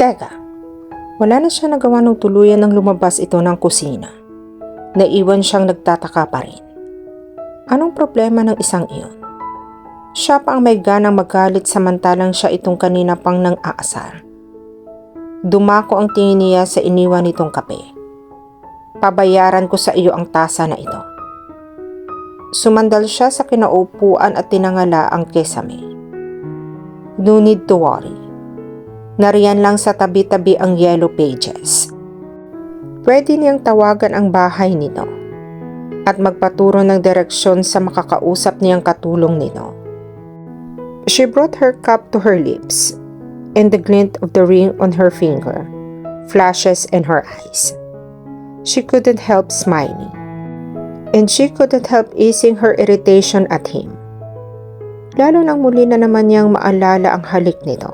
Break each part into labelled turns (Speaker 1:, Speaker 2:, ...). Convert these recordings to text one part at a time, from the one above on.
Speaker 1: Teka, wala na siya nagawa ng tuluyan nang lumabas ito ng kusina. Naiwan siyang nagtataka pa rin. Anong problema ng isang iyon? Siya pa ang may ganang magalit samantalang siya itong kanina pang nang aasar. Dumako ang tingin niya sa iniwan nitong kape. Pabayaran ko sa iyo ang tasa na ito. Sumandal siya sa kinaupuan at tinangala ang kesame. No need to worry. Nariyan lang sa tabi-tabi ang yellow pages. Pwede niyang tawagan ang bahay nito at magpaturo ng direksyon sa makakausap niyang katulong nito. She brought her cup to her lips, and the glint of the ring on her finger flashes in her eyes. She couldn't help smiling, and she couldn't help easing her irritation at him. Lalo nang muli na naman niyang maalala ang halik nito.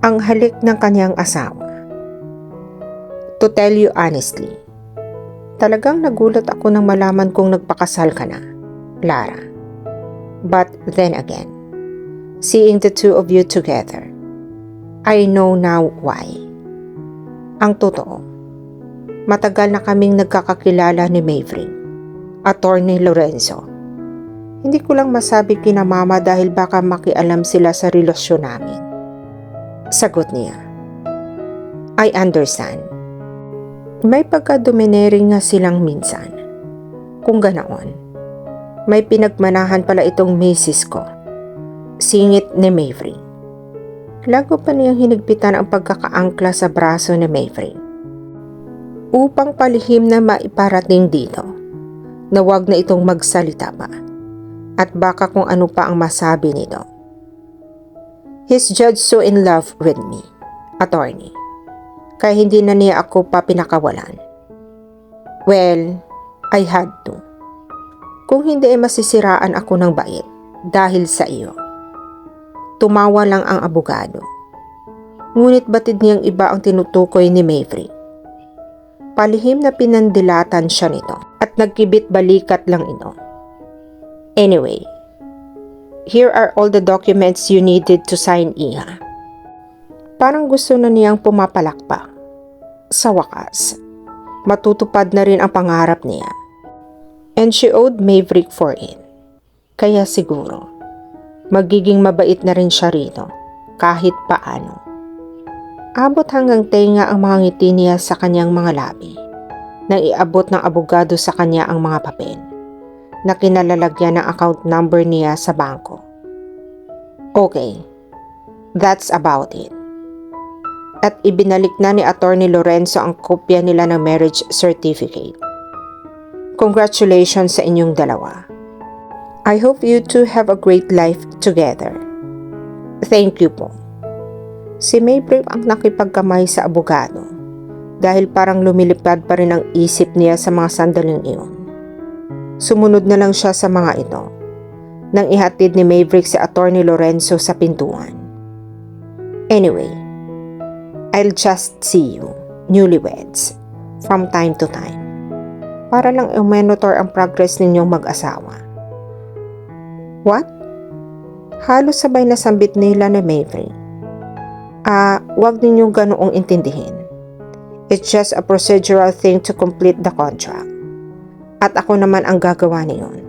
Speaker 1: Ang halik ng kanyang asawa. To tell you honestly, talagang nagulat ako nang malaman kong nagpakasal ka na, Lara. But then again, seeing the two of you together, I know now why. Ang totoo, matagal na kaming nagkakakilala ni Maverick, Attorney Lorenzo. Hindi ko lang masabi kina mama dahil baka makialam sila sa relasyon namin. Sagot niya. I understand. May pagka-domineering nga silang minsan. Kung ganoon, may pinagmanahan pala itong misis ko. Singit ni Maverick. Lago pa niyang hinigpitan ang pagkakaangkla sa braso ni Maverick. Upang palihim na maiparating dito, na wag na itong magsalita pa. At baka kung ano pa ang masabi nito. He's just so in love with me, attorney. Kaya hindi na niya ako pa pinakawalan. Well, I had to. Kung hindi ay masisiraan ako ng bait dahil sa iyo. Tumawa lang ang abogado. Ngunit batid niyang iba ang tinutukoy ni Maverick. Palihim na pinandilatan siya nito at nagkibit balikat lang ito. Anyway, here are all the documents you needed to sign, Iha. Parang gusto na niyang pumapalakpak. Sa wakas, matutupad na rin ang pangarap niya. And she owed Maverick for it. Kaya siguro, magiging mabait na rin siya rito, kahit paano. Abot hanggang tenga ang mga ngiti niya sa kanyang mga labi, nang iabot ng abogado sa kanya ang mga papel, na kinalalagyan ng account number niya sa bangko. Okay, that's about it. At ibinalik na ni Attorney Lorenzo ang kopya nila ng marriage certificate. Congratulations sa inyong dalawa. I hope you two have a great life together. Thank you po. Si Maverick ang nakipagkamay sa abogado dahil parang lumilipad pa rin ang isip niya sa mga sandaling iyon. Sumunod na lang siya sa mga ito nang ihatid ni Maverick si Attorney Lorenzo sa pintuan. Anyway, I'll just see you, newlyweds, from time to time para lang i-monitor ang progress ninyong mag-asawa. What? Halos sabay na sambit nila ni Maverick. Wag ninyong ganoong intindihin. It's just a procedural thing to complete the contract. At ako naman ang gagawa niyon.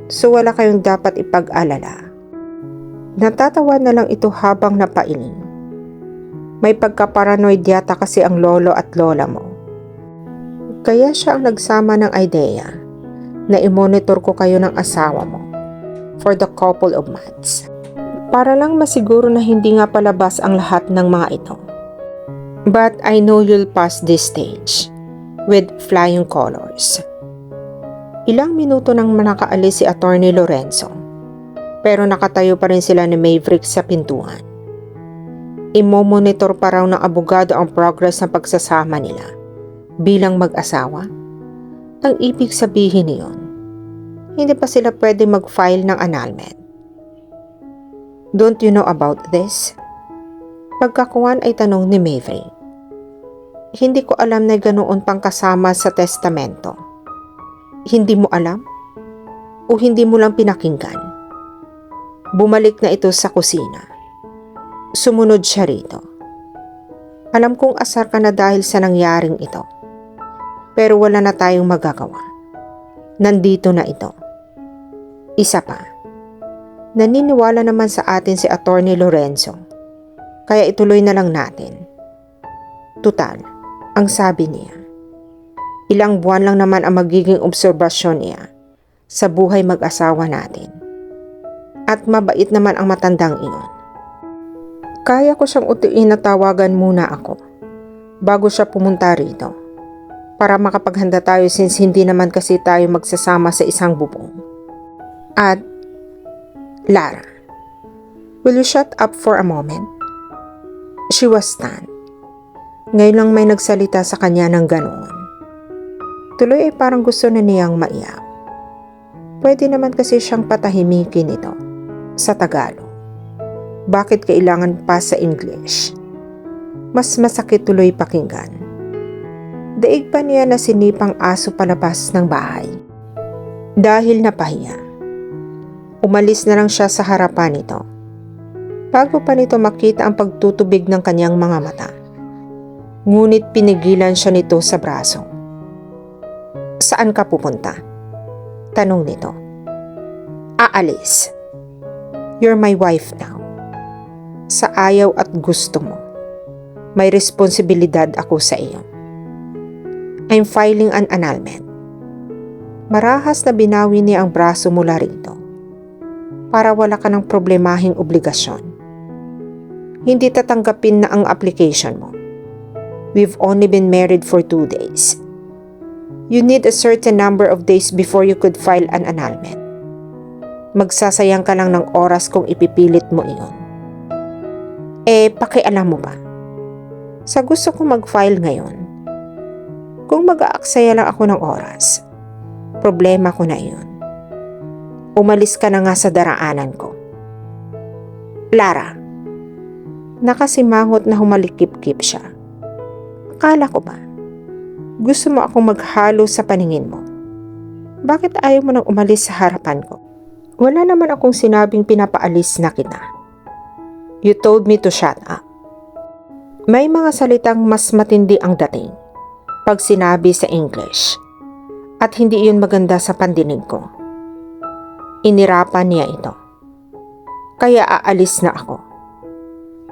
Speaker 1: So wala kayong dapat ipag-alala. Natatawa na lang ito habang napailing. May pagka-paranoid yata kasi ang lolo at lola mo. Kaya siya ang nagsama ng idea na i-monitor ko kayo ng asawa mo for the couple of months. Para lang masiguro na hindi nga palabas ang lahat ng mga ito. But I know you'll pass this stage with flying colors. Ilang minuto nang nakaalis si Attorney Lorenzo, pero nakatayo pa rin sila ni Maverick sa pintuan. Imo-monitor pa raw ng abogado ang progress ng pagsasama nila bilang mag-asawa. Ang ibig sabihin niyon, hindi pa sila pwede mag-file ng annulment. Don't you know about this? Pagkakuan ay tanong ni Maverick. Hindi ko alam na ganoon pang kasama sa testamento. Hindi mo alam? O hindi mo lang pinakinggan? Bumalik na ito sa kusina. Sumunod siya rito. Alam kong asar ka na dahil sa nangyaring ito. Pero wala na tayong magagawa. Nandito na ito. Isa pa, naniniwala naman sa atin si Attorney Lorenzo. Kaya ituloy na lang natin. Tutal, ang sabi niya, ilang buwan lang naman ang magiging obserbasyon niya sa buhay mag-asawa natin. At mabait naman ang matandang iyon. Kaya ko siyang utuin na tawagan muna ako bago siya pumunta rito para makapaghanda tayo since hindi naman kasi tayo magsasama sa isang bubong. At, Lara, will you shut up for a moment? She was stunned. Ngayon lang may nagsalita sa kanya ng ganoon. Tuloy ay parang gusto na niyang maiyak. Pwede naman kasi siyang patahimikin ito sa Tagalog. Bakit kailangan pa sa English? Mas masakit tuloy pakinggan. Daig pa niya na sinipang aso palabas ng bahay. Dahil napahiya. Umalis na lang siya sa harapan nito. Bago pa nito makita ang pagtutubig ng kanyang mga mata. Ngunit pinigilan siya nito sa braso. Saan ka pupunta? Tanong nito. Aalis. You're my wife now. Sa ayaw at gusto mo, may responsibilidad ako sa iyo. I'm filing an annulment. Marahas na binawi niya ang braso mula rito para wala ka ng problemahing obligasyon. Hindi tatanggapin na ang application mo. We've only been married for 2 days. You need a certain number of days before you could file an annulment. Magsasayang ka lang ng oras kung ipipilit mo iyon. Pakialam mo ba? Sa gusto kong mag-file ngayon, kung mag-aaksaya lang ako ng oras, problema ko na iyon. Umalis ka na nga sa daraanan ko. Lara, nakasimangot na humalikip-kip siya. Akala ko ba, gusto mo akong maghalo sa paningin mo? Bakit ayaw mo nang umalis sa harapan ko? Wala naman akong sinabing pinapaalis na kita. You told me to shut up. May mga salitang mas matindi ang dating pag sinabi sa English at hindi iyon maganda sa pandinig ko. Inirapan niya ito. Kaya aalis na ako.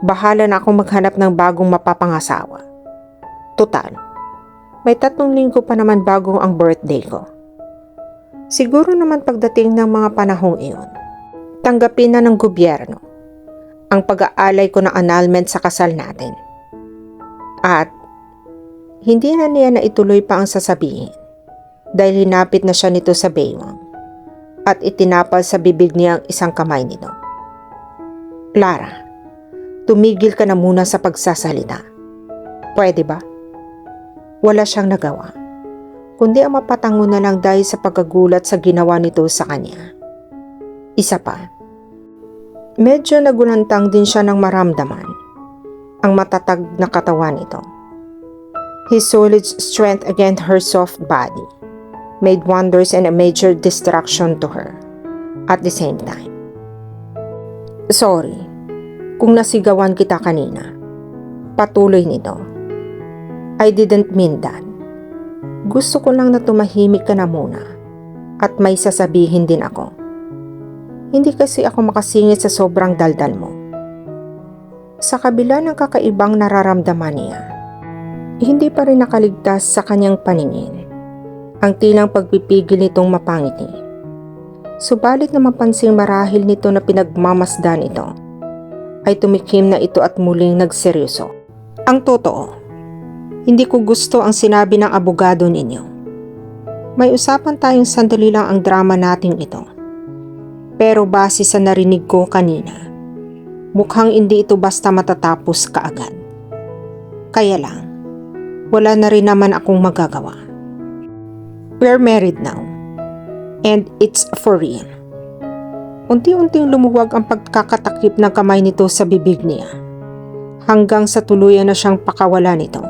Speaker 1: Bahala na akong maghanap ng bagong mapapangasawa. Tutal, may 3 linggo pa naman bago ang birthday ko. Siguro naman pagdating ng mga panahong iyon, tanggapin na ng gobyerno ang pag-aalay ko ng annulment sa kasal natin. At hindi na niya na ituloy pa ang sasabihin dahil hinapit na siya nito sa baywang at itinapal sa bibig niya ang isang kamay nito. Lara, tumigil ka na muna sa pagsasalita. Pwede ba? Wala siyang nagawa, kundi ang mapatango na lang dahil sa pagkagulat sa ginawa nito sa kanya. Isa pa, medyo nagulantang din siya ng maramdaman ang matatag na katawan nito. His solid strength against her soft body made wonders and a major distraction to her at the same time. Sorry kung nasigawan kita kanina. Patuloy nito. I didn't mean that. Gusto ko lang na tumahimik ka na muna at may sasabihin din ako. Hindi kasi ako makasingit sa sobrang daldal mo. Sa kabila ng kakaibang nararamdaman niya, hindi pa rin nakaligtas sa kanyang paningin ang tilang pagpipigil nitong mapangiti. Subalit na mapansing marahil nito na pinagmamasdan ito, ay tumikim na ito at muling nagseryoso. Ang totoo, hindi ko gusto ang sinabi ng abogado ninyo. May usapan tayong sandali lang ang drama nating ito. Pero base sa narinig ko kanina, mukhang hindi ito basta matatapos kaagad. Kaya lang, wala na rin naman akong magagawa. We're married now, and it's for real. Unti-unting lumuwag ang pagkakatakip ng kamay nito sa bibig niya, hanggang sa tuluyan na siyang pakawala nito.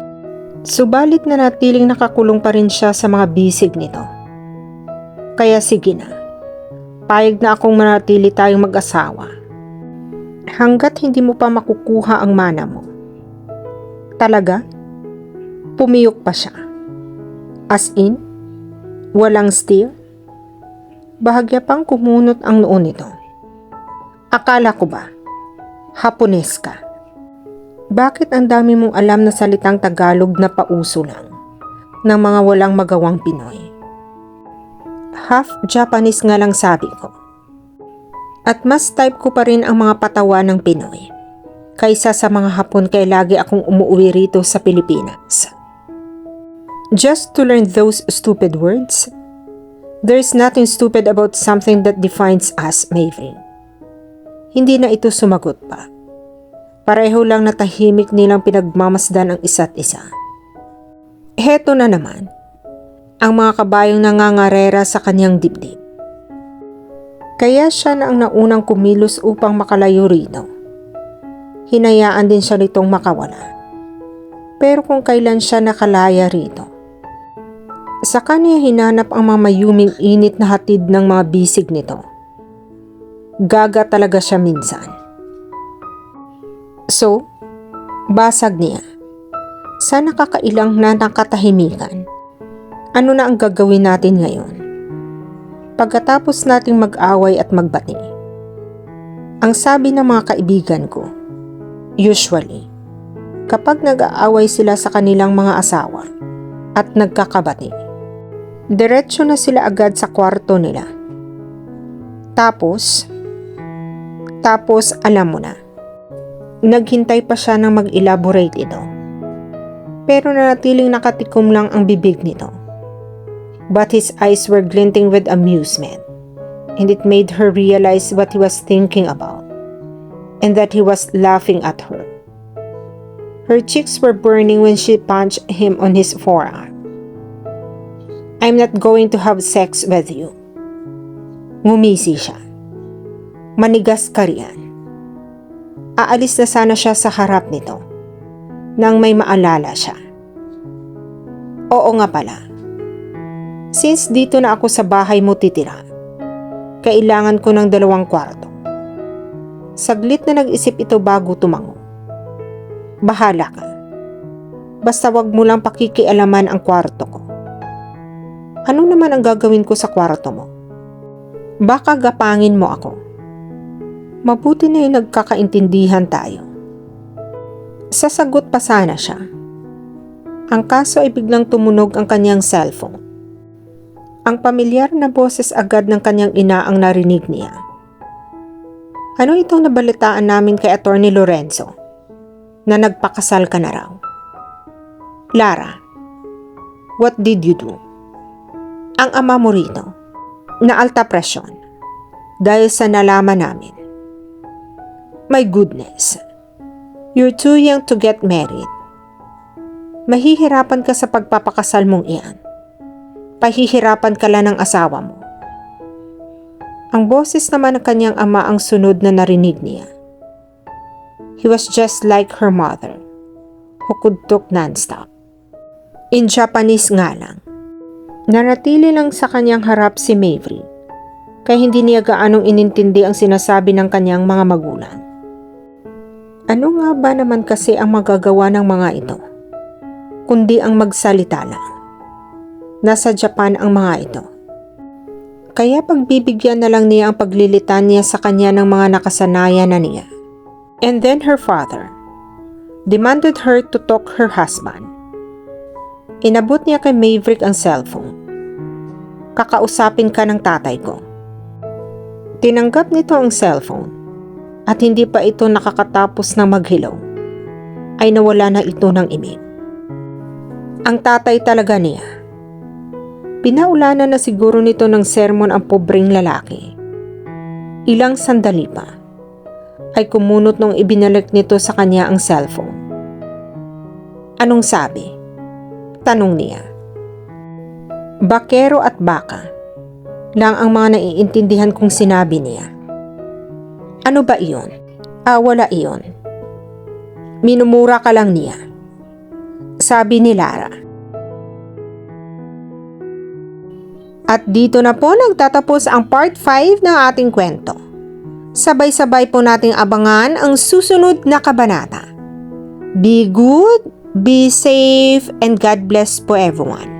Speaker 1: Subalit na natiling nakakulong pa rin siya sa mga bisig nito. Kaya sige na. Payag na akong manatili tayong mag-asawa. Hanggat hindi mo pa makukuha ang mana mo. Talaga? Pumiyok pa siya. As in? Walang steer? Bahagya pang kumunot ang noo nito. Akala ko ba? Hapones ka. Bakit ang dami mong alam na salitang Tagalog na pauso lang ng mga walang magawang Pinoy? Half Japanese nga lang sabi ko. At mas type ko pa rin ang mga patawa ng Pinoy kaysa sa mga Hapon kaya lagi akong umuwi rito sa Pilipinas. Just to learn those stupid words? There's nothing stupid about something that defines us, Maven. Hindi na ito sumagot pa. Pareho lang na tahimik nilang pinagmamasdan ang isa't isa. Heto na naman, ang mga kabayong nangangarera sa kanyang dibdib. Kaya siya na ang naunang kumilos upang makalayo rito. Hinayaan din siya nitong makawala. Pero kung kailan siya nakalaya rito, sa kanya hinanap ang mga mayuming init na hatid ng mga bisig nito. Gaga talaga siya minsan. So, basag niya. Sa nakakailang na ng katahimikan, ano na ang gagawin natin ngayon? Pagkatapos nating mag-away at magbati. Ang sabi ng mga kaibigan ko, usually, kapag nag-aaway sila sa kanilang mga asawa at nagkakabati, diretso na sila agad sa kwarto nila. Tapos alam mo na, naghintay pa siya ng mag-elaborate ito. Pero nanatiling nakatikom lang ang bibig nito. But his eyes were glinting with amusement, and it made her realize what he was thinking about, and that he was laughing at her. Her cheeks were burning when she punched him on his forearm. I'm not going to have sex with you. Ngumisi siya. Manigas ka riyan. Aalis na sana siya sa harap nito nang may maalala siya. Oo nga pala. Since dito na ako sa bahay mo titira, kailangan ko ng 2 kwarto. Saglit na nag-isip ito bago tumango. Bahala ka. Basta wag mo lang pakikialaman ang kwarto ko. Ano naman ang gagawin ko sa kwarto mo? Baka gapangin mo ako. Mabuti na yung nagkakaintindihan tayo. Sasagot pa sana siya. Ang kaso ay biglang tumunog ang kanyang cellphone. Ang pamilyar na boses agad ng kanyang ina ang narinig niya. Ano itong nabalitaan namin kay Attorney Lorenzo? Na nagpakasal ka na raw. Lara, what did you do? Ang ama mo rito, na alta presyon, dahil sa nalaman namin. My goodness, you're too young to get married. Mahihirapan ka sa pagpapakasal mong iyan. Pahihirapan ka lang ng asawa mo. Ang boses naman ng kanyang ama ang sunod na narinig niya. He was just like her mother, who could talk non-stop. In Japanese nga lang. Nanatili lang sa kanyang harap si Maven, kaya hindi niya gaanong inintindi ang sinasabi ng kanyang mga magulang. Ano nga ba naman kasi ang magagawa ng mga ito, kundi ang magsalita lang? Nasa Japan ang mga ito. Kaya pagbibigyan na lang niya ang paglilitan niya sa kanya ng mga nakasanayan na niya. And then her father demanded her to talk her husband. Inabot niya kay Maverick ang cellphone. Kakausapin ka ng tatay ko. Tinanggap nito ang cellphone at hindi pa ito nakakatapos ng maghilaw ay nawala na ito ng imig. Ang tatay talaga niya. Pinaulanan na siguro nito ng sermon ang pobreng lalaki. Ilang sandali pa ay kumunot nung ibinalik nito sa kanya ang cellphone. Anong sabi? Tanong niya. Bakero at baka lang ang mga naiintindihan kong sinabi niya. Ano ba iyon? Wala iyon. Minumura ka lang niya. Sabi ni Lara. At dito na po nagtatapos ang part 5 ng ating kwento. Sabay-sabay po nating abangan ang susunod na kabanata. Be good, Be safe and God bless po everyone.